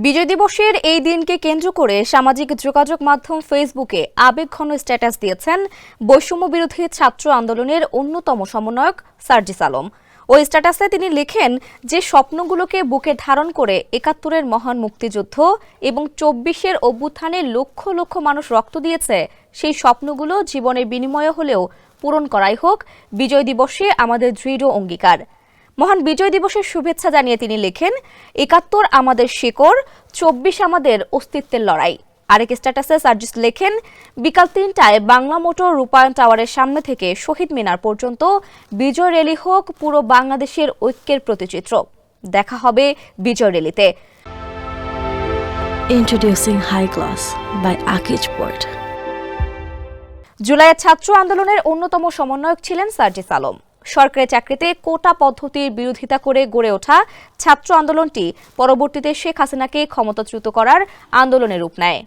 বিজয় দিবসের এই দিনকে কেন্দ্র করে সামাজিক যোগাযোগ মাধ্যম ফেসবুকে আবেগঘন স্ট্যাটাস দিয়েছেন বৈষম্য বিরোধী ছাত্র আন্দোলনের অন্যতম সমন্বয়ক সার্জিস আলম। ওই স্ট্যাটাসে তিনি লেখেন যে স্বপ্নগুলোকে বুকে ধারণ করে ৭১-এর মহান মুক্তিযুদ্ধ এবং ২৪-এর অভ্যুত্থানে লক্ষ লক্ষ মানুষ রক্ত দিয়েছে, সেই স্বপ্নগুলো জীবনের বিনিময়ে হলেও পূরণ করাই হোক বিজয় দিবসে আমাদের দৃঢ় অঙ্গীকার। মহান বিজয় দিবসের শুভেচ্ছা জানিয়ে তিনি লেখেন, ৭১ আমাদের শিকড়, ২৪ আমাদের অস্তিত্বের লড়াই। আরেক স্ট্যাটাসে সার্জিস লেখেন, বিকাল ৩টায় বাংলা মোটর রূপায়ণ টাওয়ারের সামনে থেকে শহীদ মিনার পর্যন্ত বিজয় র্যালি হোক পুরো বাংলাদেশের ঐক্যের প্রতিচিত্র। দেখা হবে বিজয় র্যালিতে। Introducing High Class by Akij Port. জুলাইয়ের ছাত্র আন্দোলনের অন্যতম সমন্বয়ক ছিলেন সার্জিস আলম। সরকারি চাকরিতে কোটা পদ্ধতির বিরোধিতা করে গড়ে ওঠা ছাত্র আন্দোলনটি পরবর্তীতে শেখ হাসিনাকে ক্ষমতাচ্যুত করার আন্দোলনের রূপ নেয়।